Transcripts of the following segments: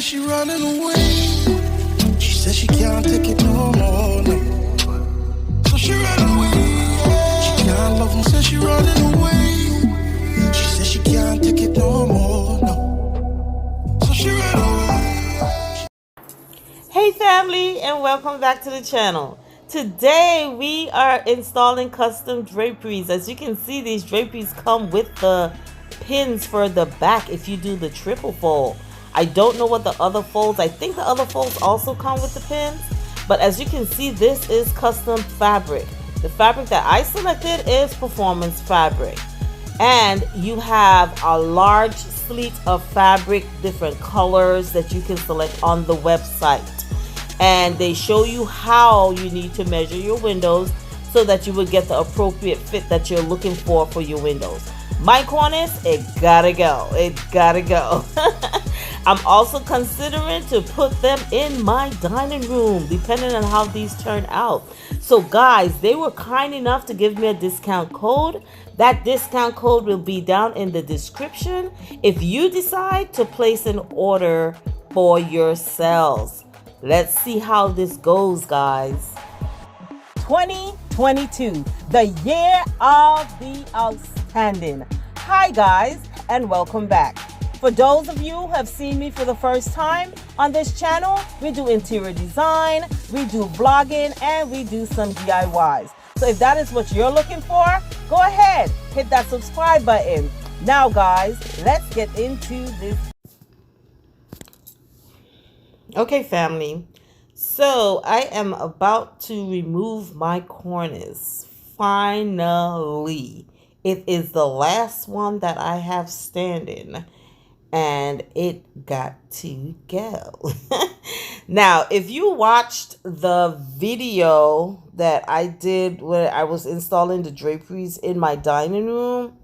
she running away. She said she can't take it no more, no. So she ran away. She can't love him, said she running away. She said she can't take it no more, no. So she ran away. Hey family, and welcome back to the channel. Today we are installing custom draperies. As you can see, these draperies come with the pins for the back if you do the triple fold. I don't know what the other folds, I think the other folds also come with the pins, but as you can see, this is custom fabric. The fabric that I selected is performance fabric, and you have a large sleeve of fabric, different colors that you can select on the website, and they show you how you need to measure your windows so that you would get the appropriate fit that you're looking for your windows. My cornice, it gotta go. I'm also considering to put them in my dining room, depending on how these turn out. So guys, they were kind enough to give me a discount code. That discount code will be down in the description if you decide to place an order for yourselves. Let's see how this goes, guys. 2022, the year of the outstanding. Hi guys, and welcome back. For those of you who have seen me for the first time on this channel, we do interior design, we do vlogging, and we do some DIYs. So if that is what you're looking for, go ahead, hit that subscribe button. Now guys, let's get into this. Okay family, so I am about to remove my cornice. Finally, it is the last one that I have standing, and it got to go. Now, if you watched the video that I did where I was installing the draperies in my dining room,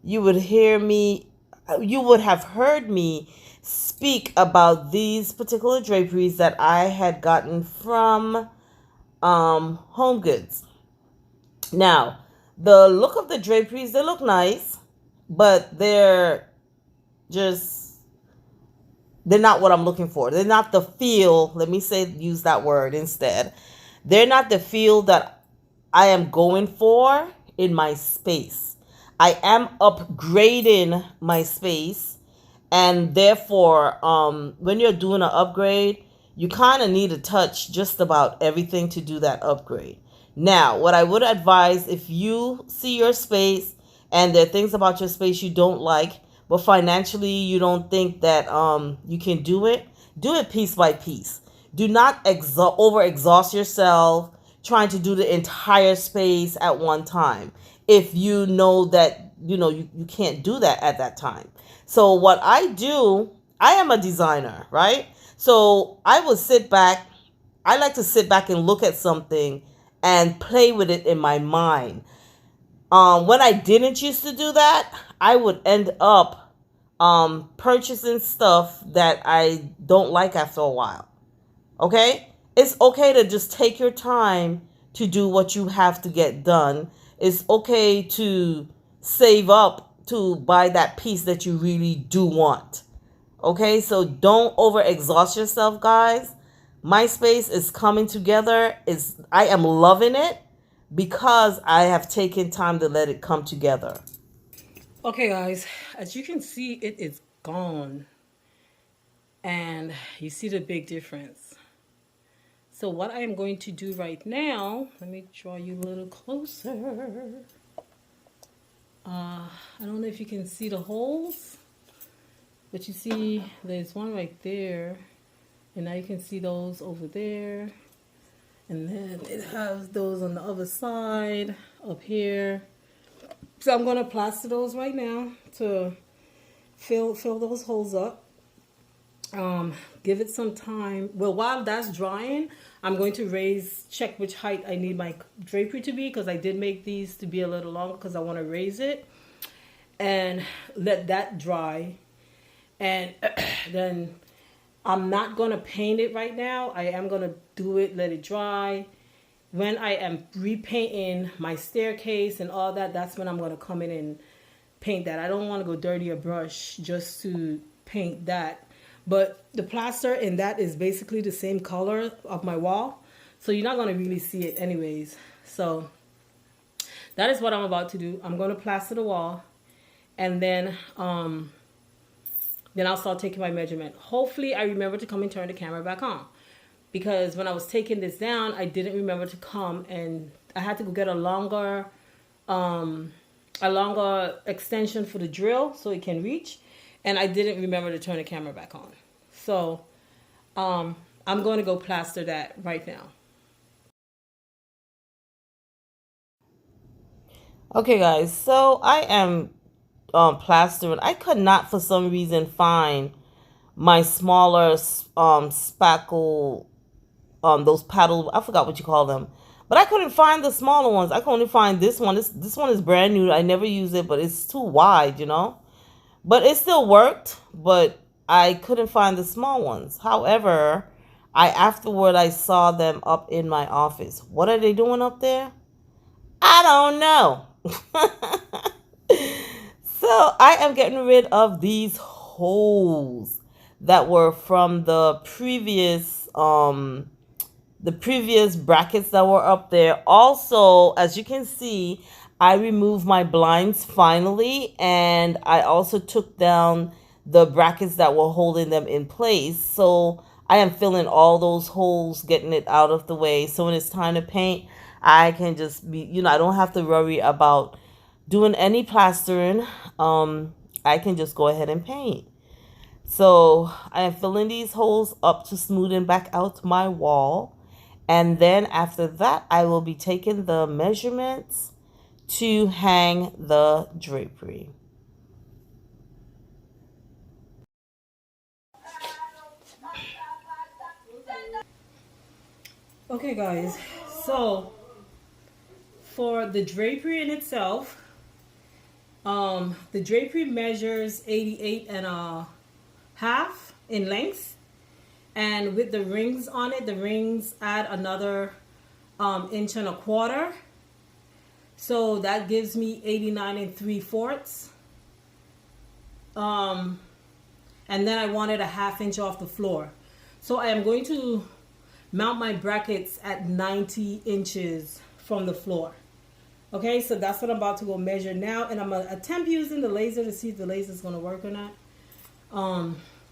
you would have heard me speak about these particular draperies that I had gotten from Home Goods. Now, the look of the draperies, they look nice, but they're not what I'm looking for. They're not the feel, use that word instead. They're not the feel that I am going for in my space. I am upgrading my space, and therefore, when you're doing an upgrade, you kind of need to touch just about everything to do that upgrade. Now, what I would advise, if you see your space and there are things about your space you don't like, but financially you don't think that you can do it piece by piece. Do not over-exhaust yourself trying to do the entire space at one time if you know that you can't do that at that time. So what I do, I am a designer, right? So I like to sit back and look at something and play with it in my mind. When I didn't used to do that, I would end up purchasing stuff that I don't like after a while. Okay? It's okay to just take your time to do what you have to get done. It's okay to save up to buy that piece that you really do want. Okay? So don't overexhaust yourself, guys. My space is coming together. I am loving it because I have taken time to let it come together. Okay guys, as you can see, it is gone, and you see the big difference. So what I am going to do right now, let me draw you a little closer. I don't know if you can see the holes, but you see there's one right there, and now you can see those over there, and then it has those on the other side up here. So I'm going to plaster those right now to fill those holes up. Give it some time. Well, while that's drying, I'm going to check which height I need my drapery to be, because I did make these to be a little longer because I want to raise it, and let that dry. And then I'm not going to paint it right now. I am going to do it, let it dry. When I am repainting my staircase and all that, that's when I'm going to come in and paint that. I don't want to go dirty a brush just to paint that. But the plaster in that is basically the same color of my wall. So you're not going to really see it anyways. So that is what I'm about to do. I'm going to plaster the wall. And then I'll start taking my measurement. Hopefully I remember to come and turn the camera back on. Because when I was taking this down, I didn't remember to come, and I had to go get a longer extension for the drill so it can reach. And I didn't remember to turn the camera back on. So I'm going to go plaster that right now. Okay, guys, so I am plastering. I could not for some reason find my smaller spackle, those paddle, I forgot what you call them, but I couldn't find the smaller ones. I could only find this one. This one is brand new. I never use it, but it's too wide, you know. But it still worked, but I couldn't find the small ones. However, afterward I saw them up in my office. What are they doing up there? I don't know. So I am getting rid of these holes that were from the previous brackets that were up there. Also, as you can see, I removed my blinds finally, and I also took down the brackets that were holding them in place. So I am filling all those holes, getting it out of the way. So when it's time to paint, I can just be, I don't have to worry about doing any plastering. I can just go ahead and paint. So I am filling these holes up to smoothen back out my wall. And then after that, I will be taking the measurements to hang the drapery. Okay, guys, so for the drapery in itself, the drapery measures 88.5 in length, and with the rings on it, the rings add another 1.25 inches, so that gives me 89 3/4. And then I wanted a 1/2 inch off the floor, so I am going to mount my brackets at 90 inches from the floor. Okay, so that's what I'm about to go measure now, and I'm going to attempt using the laser to see if the laser is going to work or not.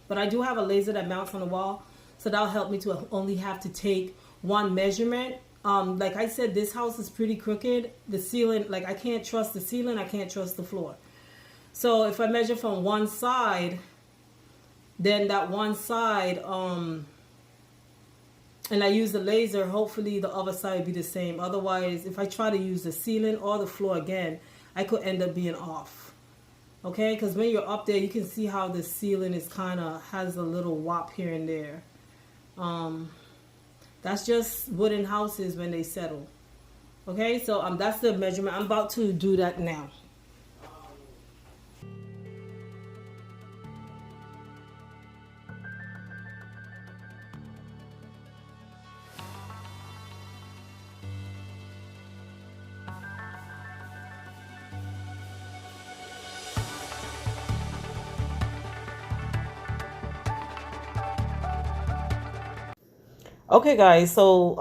But I do have a laser that mounts on the wall, so that'll help me to only have to take one measurement. Like I said, this house is pretty crooked. The ceiling, like I can't trust the ceiling, I can't trust the floor. So if I measure from one side, then that one side, and I use the laser, hopefully the other side will be the same. Otherwise, if I try to use the ceiling or the floor again, I could end up being off. Okay, because when you're up there, you can see how the ceiling is has a little wop here and there. That's just wooden houses when they settle. Okay, so that's the measurement. I'm about to do that now. Okay, guys, so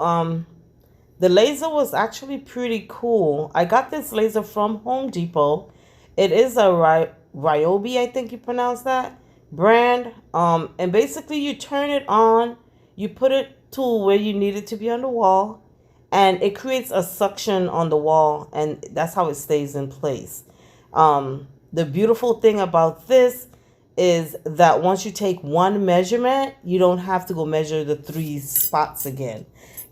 the laser was actually pretty cool. I got this laser from Home Depot. It is a Ryobi, I think you pronounce that, brand. And basically you turn it on, you put it to where you need it to be on the wall, and it creates a suction on the wall, and that's how it stays in place. The beautiful thing about this is that once you take one measurement, you don't have to go measure the 3 spots again.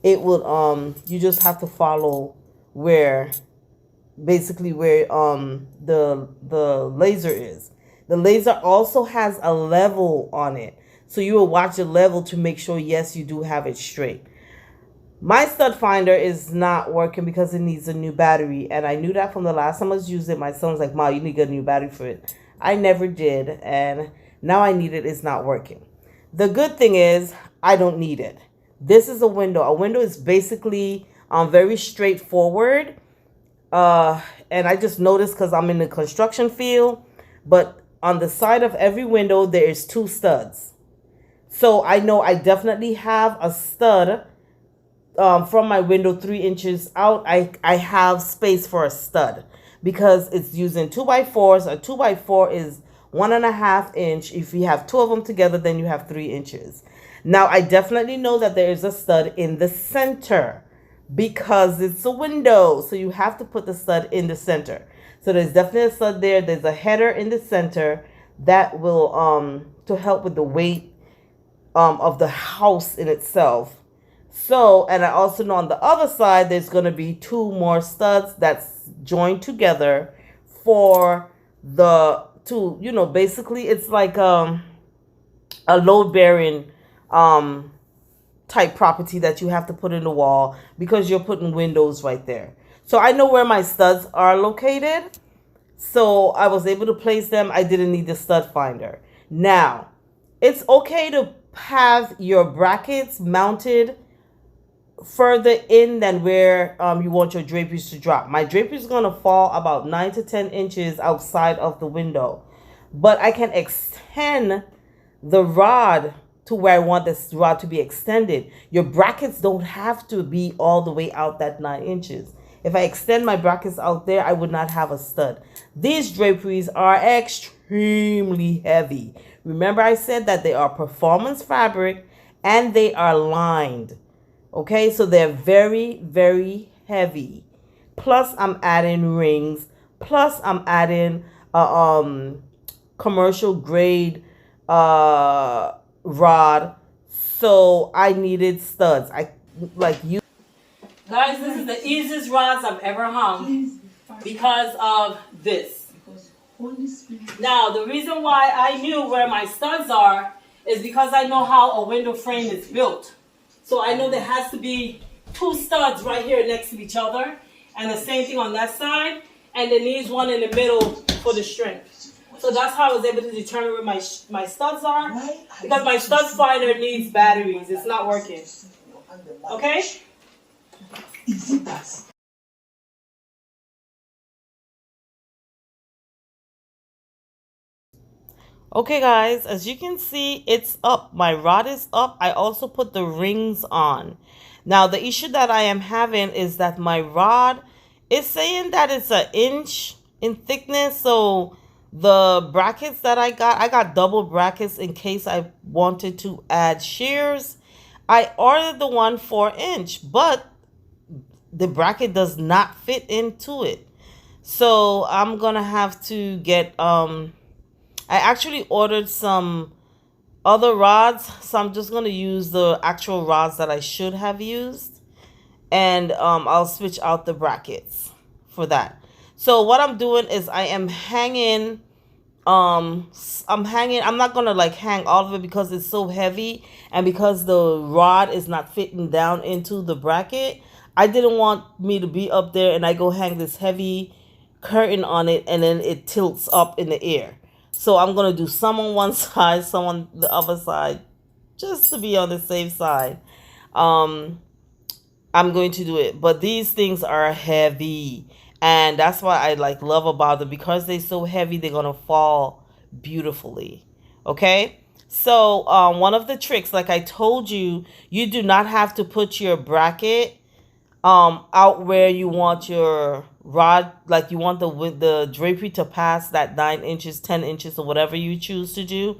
It will you just have to follow where the laser is. The laser also has a level on it, so you will watch the level to make sure, yes, you do have it straight. My stud finder is not working because it needs a new battery, and I knew that from the last time I was using it. My son was like, "Mom, you need to get a new battery for it." I never did, and now I need it. It's not working. The good thing is I don't need it. This is a window. A window is basically very straightforward, and I just noticed because I'm in the construction field, but on the side of every window there is 2 studs. So I know I definitely have a stud from my window 3 inches out. I have space for a stud because it's using 2x4s. A 2x4 is 1.5 inch. If you have two of them together, then you have 3 inches. Now I definitely know that there is a stud in the center because it's a window, so you have to put the stud in the center. So there's definitely a stud there. There's a header in the center that will to help with the weight of the house in itself. So, and I also know on the other side there's going to be two more studs that's joined together for the two, you know, basically it's like a load bearing type property that you have to put in the wall because you're putting windows right there. So I know where my studs are located. So I was able to place them. I didn't need the stud finder. Now, it's okay to have your brackets mounted further in than where you want your draperies to drop. My draperies is going to fall about 9 to 10 inches outside of the window. But I can extend the rod to where I want this rod to be extended. Your brackets don't have to be all the way out that 9 inches. If I extend my brackets out there, I would not have a stud. These draperies are extremely heavy. Remember I said that they are performance fabric and they are lined. Okay, so they're very, very heavy. Plus I'm adding rings. Plus I'm adding commercial grade rod. So I needed studs. I like you guys, this is the easiest rods I've ever hung because of this. Now the reason why I knew where my studs are is because I know how a window frame is built. So I know there has to be two studs right here next to each other, and the same thing on that side, and there needs one in the middle for the strength. So that's how I was able to determine where my studs are, because my stud finder needs batteries. It's not working. Okay? Okay guys, as you can see, it's up. My rod is up. I also put the rings on. Now the issue that I am having is that my rod is saying that it's 1 inch in thickness. So the brackets that I got double brackets in case I wanted to add shears. I ordered the one 4-inch, but the bracket does not fit into it. So I'm gonna have to get I actually ordered some other rods, so I'm just going to use the actual rods that I should have used, and I'll switch out the brackets for that. So what I'm doing is I am hanging, I'm not going to like hang all of it because it's so heavy and because the rod is not fitting down into the bracket. I didn't want me to be up there and I go hang this heavy curtain on it and then it tilts up in the air. So I'm going to do some on one side, some on the other side, just to be on the safe side. I'm going to do it. But these things are heavy. And that's why I like love about them. Because they're so heavy, they're going to fall beautifully. Okay? So one of the tricks, like I told you, you do not have to put your bracket out where you want your rod, like you want the drapery to pass that 9 inches, 10 inches, or whatever you choose to do.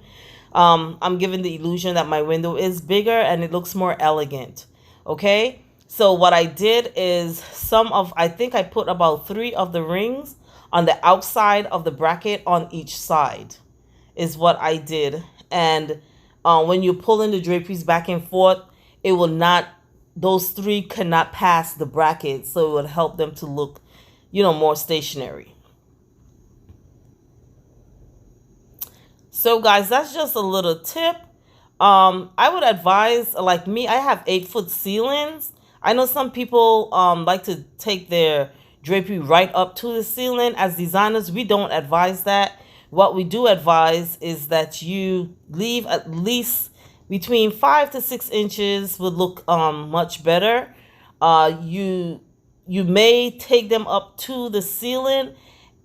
I'm giving the illusion that my window is bigger and it looks more elegant. Okay, so what I did is I think I put about 3 of the rings on the outside of the bracket on each side is what I did. And when you pull in the draperies back and forth, it will not, those 3 cannot pass the bracket, so it would help them to look, you know, more stationary. So guys, that's just a little tip. I would advise, like me, I have 8-foot ceilings. I know some people like to take their drapery right up to the ceiling. As designers, we don't advise that. What we do advise is that you leave at least between 5 to 6 inches would look much better. You may take them up to the ceiling,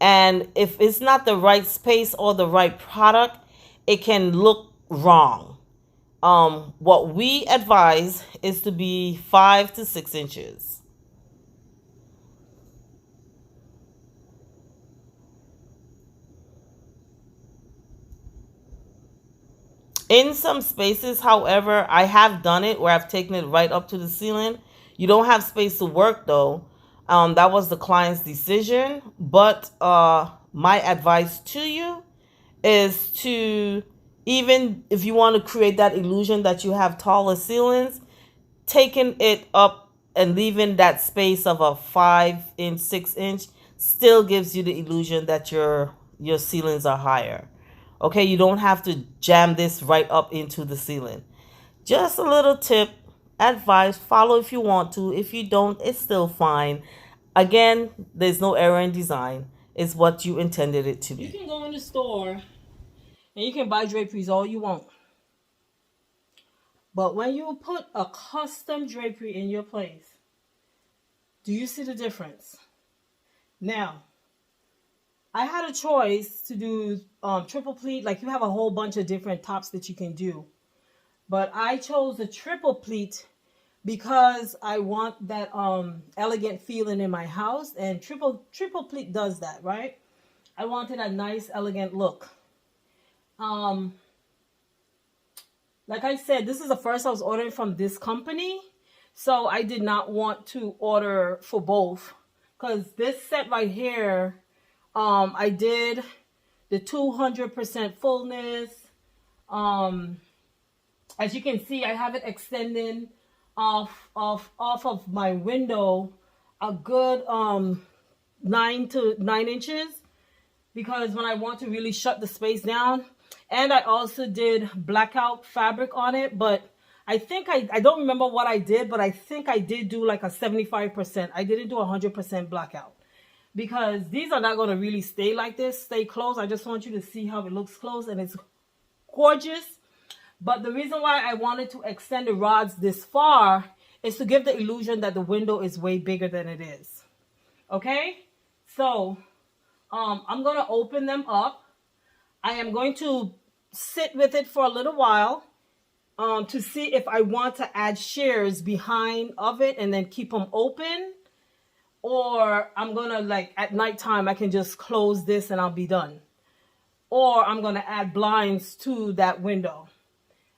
and if it's not the right space or the right product, it can look wrong. What we advise is to be 5 to 6 inches. In some spaces, however, I have done it where I've taken it right up to the ceiling. You don't have space to work though. That was the client's decision. But my advice to you is to, even if you want to create that illusion that you have taller ceilings, taking it up and leaving that space of a 5-inch, 6-inch still gives you the illusion that your ceilings are higher. Okay, you don't have to jam this right up into the ceiling. Just a little tip, advice, follow if you want to. If you don't, it's still fine. Again, there's no error in design. It's what you intended it to be. You can go in the store and you can buy draperies all you want. But when you put a custom drapery in your place, do you see the difference? Now, I had a choice to do triple pleat. Like, you have a whole bunch of different tops that you can do. But I chose the triple pleat because I want that elegant feeling in my house. And triple pleat does that, right? I wanted a nice, elegant look. Like I said, this is the first I was ordering from this company. So I did not want to order for both. Because this set right here, I did the 200% fullness. As you can see, I have it extending off of my window a good 9 inches, because when I want to really shut the space down. And I also did blackout fabric on it, but I think I don't remember what I did, but I think I did do like a 75%. I didn't do 100% blackout, because these are not going to really stay like this, stay closed. I just want you to see how it looks closed, and it's gorgeous. But the reason why I wanted to extend the rods this far is to give the illusion that the window is way bigger than it is. Okay, so I'm going to open them up. I am going to sit with it for a little while to see if I want to add shears behind of it and then keep them open. Or I'm going to, like, at nighttime, I can just close this and I'll be done. Or I'm going to add blinds to that window.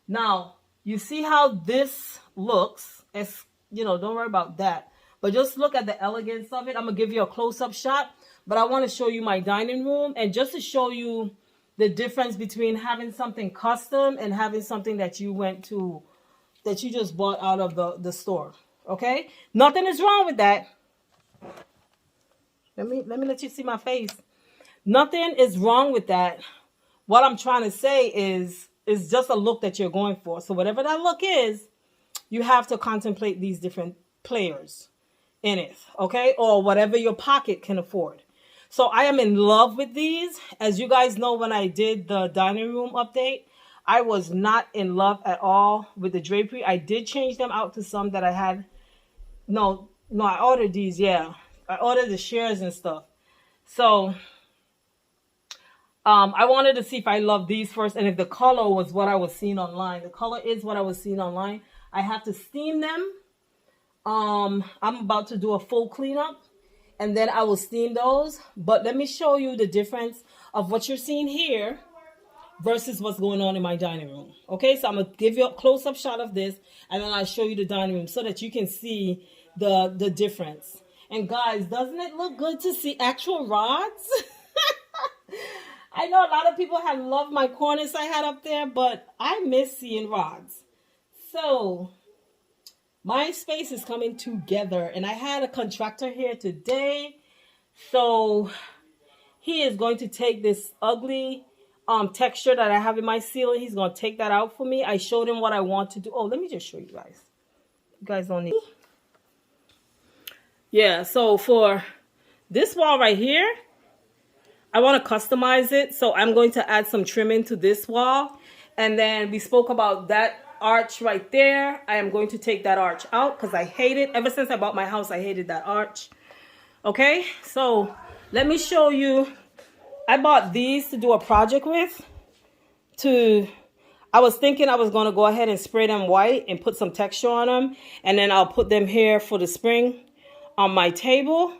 Now, you see how this looks. It's, don't worry about that. But just look at the elegance of it. I'm going to give you a close-up shot. But I want to show you my dining room. And just to show you the difference between having something custom and having something that you just bought out of the store. Okay? Nothing is wrong with that. Let me let you see my face. Nothing is wrong with that. What I'm trying to say is just a look that you're going for. So whatever that look is, you have to contemplate these different players in it, okay? Or whatever your pocket can afford. So I am in love with these. As you guys know, when I did the dining room update, I was not in love at all with the drapery. I did change them out to some that I had. No, I ordered these, yeah. I ordered the shears and stuff. So I wanted to see if I love these first, and if the color was what I was seeing online. The color is what I was seeing online. I have to steam them. I'm about to do a full cleanup, and then I will steam those. But let me show you the difference of what you're seeing here versus what's going on in my dining room. Okay, so I'm going to give you a close-up shot of this, and then I'll show you the dining room so that you can see the difference. And guys, doesn't it look good to see actual rods? I know a lot of people have loved my cornice I had up there, but I miss seeing rods. So my space is coming together, and I had a contractor here today. So he is going to take this ugly texture that I have in my ceiling. He's going to take that out for me. I showed him what I want to do. Oh, let me just show you guys. You guys don't need. Yeah, so for this wall right here, I want to customize it. So I'm going to add some trimming to this wall. And then we spoke about that arch right there. I am going to take that arch out because I hate it. Ever since I bought my house, I hated that arch. Okay, so let me show you. I bought these to do a project with. I was thinking I was going to go ahead and spray them white and put some texture on them. And then I'll put them here for the spring on my table.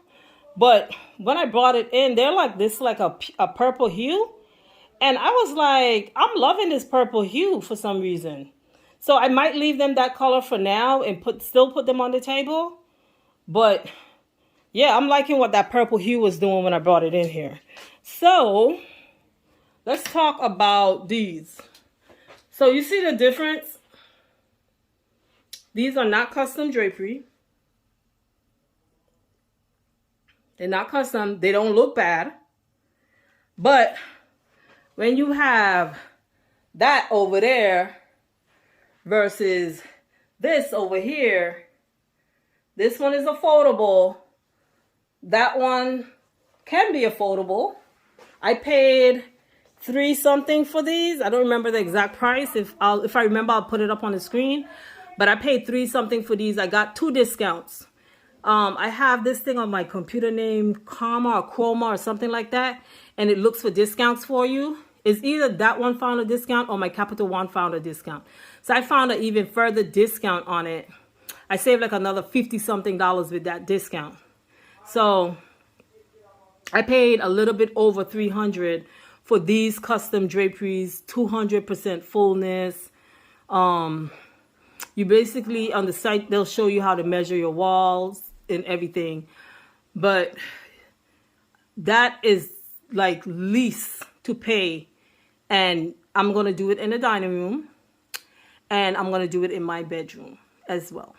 But when I brought it in, they're like this, like a purple hue. And I was like, I'm loving this purple hue for some reason. So I might leave them that color for now and still put them on the table. But yeah, I'm liking what that purple hue was doing when I brought it in here. So let's talk about these. So you see the difference? These are not custom drapery. They're not custom. They don't look bad. But when you have that over there versus this over here, this one is a foldable. That one can be a foldable. I paid $3 something for these. I don't remember the exact price. If I remember, I'll put it up on the screen. But I paid $3 something for these. I got 2 discounts. I have this thing on my computer named Karma or Chroma or something like that, and it looks for discounts for you. It's either that one found a discount or my Capital One found a discount. So I found an even further discount on it. I saved like another $50 something with that discount. So I paid a little bit over $300 for these custom draperies, 200% fullness. You basically, on the site, they'll show you how to measure your walls and everything. But that is like least to pay. And I'm going to do it in the dining room. And I'm going to do it in my bedroom as well.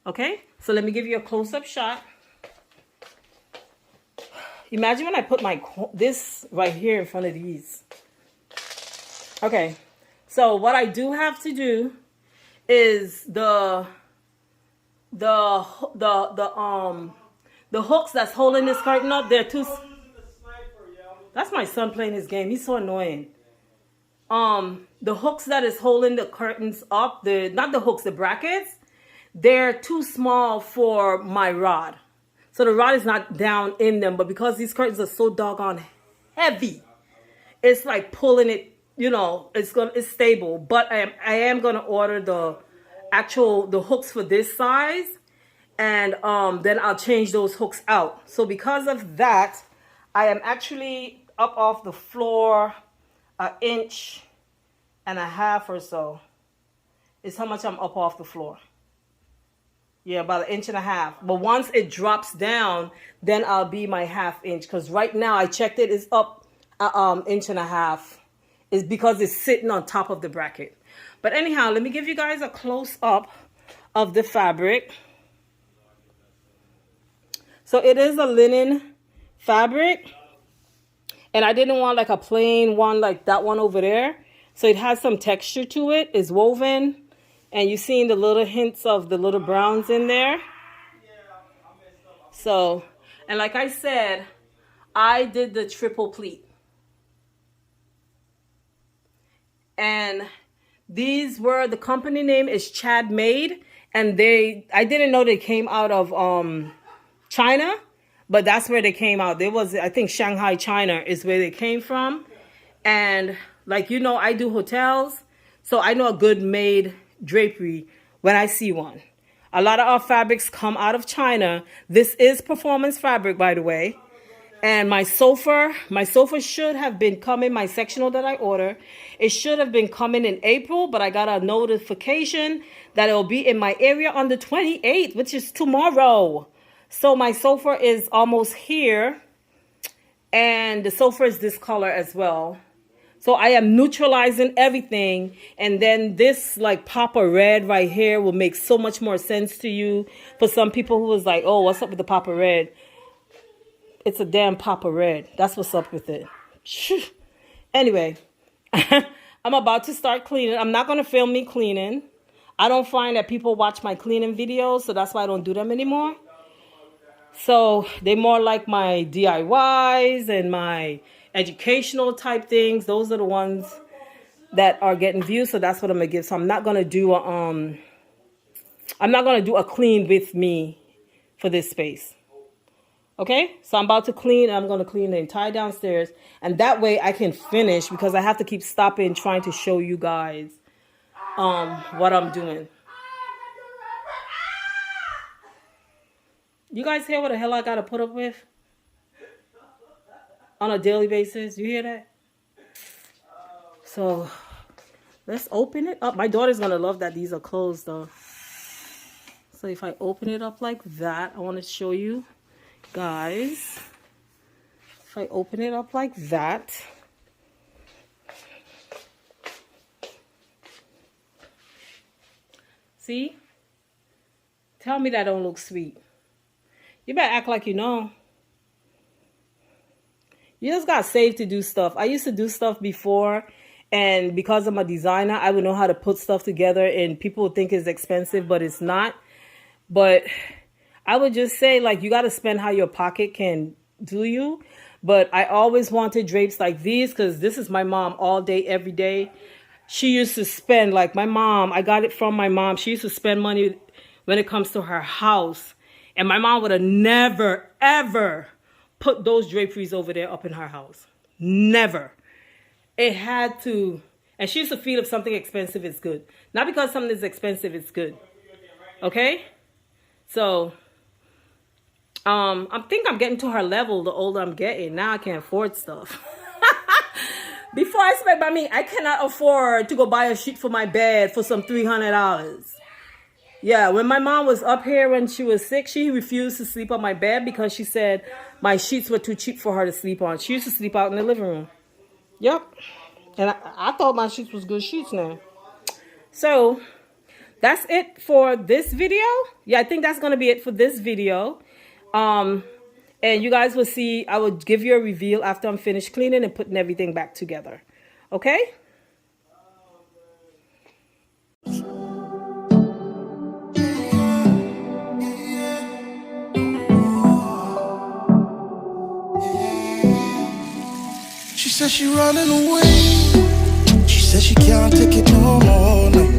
Okay? So let me give you a close-up shot. Imagine when I put this right here in front of these. Okay. So what I do have to do is the hooks that's holding this curtain up, they're too. That's my son playing his game. He's so annoying. The hooks that is holding the curtains up, not the hooks, the brackets, they're too small for my rod. So the rod is not down in them, but because these curtains are so doggone heavy, it's like pulling it, you know, it's stable. But I am gonna order the hooks for this size, and then I'll change those hooks out. So because of that, I am actually up off the floor 1.5 inches or so. Is how much I'm up off the floor. Yeah, about 1.5 inches. But once it drops down, then I'll be my 1/2 inch. Because right now I checked it, it's up 1.5 inches. It's because it's sitting on top of the bracket. But anyhow, let me give you guys a close up of the fabric. So it is a linen fabric. And I didn't want like a plain one like that one over there. So it has some texture to it. It's woven. And you're seeing the little hints of the little browns in there. So, and like I said, I did the triple pleat. And these were, the company name is Chadmade. And I didn't know they came out of China. But that's where they came out. There was, I think Shanghai, China is where they came from. And like, you know, I do hotels. So I know a good made drapery when I see one. A lot of our fabrics come out of China. This is performance fabric, by the way. And my sofa should have been coming, my sectional that I ordered. It should have been coming in April, but I got a notification that it will be in my area on the 28th, which is tomorrow. So my sofa is almost here. And the sofa is this color as well. So I am neutralizing everything. And then this like pop of red right here will make so much more sense to you. For some people who was like, oh, what's up with the pop of red? It's a damn pop of red. That's what's up with it. Anyway, I'm about to start cleaning. I'm not going to film me cleaning. I don't find that people watch my cleaning videos. So that's why I don't do them anymore. So they more like my DIYs and my educational type things. Those are the ones that are getting views. So that's what I'm gonna give. So I'm not gonna do a clean with me for this space. Okay, so I'm about to clean. I'm going to clean the entire downstairs. And that way I can finish because I have to keep stopping trying to show you guys what I'm doing. You guys hear what the hell I got to put up with on a daily basis? You hear that? So let's open it up. My daughter's going to love that these are closed though. So if I open it up like that, I want to show you guys. If I open it up like that, see? Tell me that don't look sweet. You better act like you know. You just got saved to do stuff. I used to do stuff before, and because I'm a designer, I would know how to put stuff together, and people would think it's expensive, but it's not. But I would just say, like, you got to spend how your pocket can do you. But I always wanted drapes like these because this is my mom all day, every day. She used to spend, like my mom, I got it from my mom. She used to spend money when it comes to her house. And my mom would have never, ever put those draperies over there up in her house. Never. It had to, and she used to feel if something expensive is good. Not because something is expensive, it's good. Okay? So, I think I'm getting to her level the older I'm getting. Now I can't afford stuff. Before I spent by me, I cannot afford to go buy a sheet for my bed for some $300. Yeah, when my mom was up here when she was sick, she refused to sleep on my bed because she said my sheets were too cheap for her to sleep on. She used to sleep out in the living room. Yep. And I thought my sheets was good sheets now. So that's it for this video. Yeah, I think that's going to be it for this video. And you guys will see, I will give you a reveal after I'm finished cleaning and putting everything back together. Okay? She says she running away. She says she can't take it no more. No.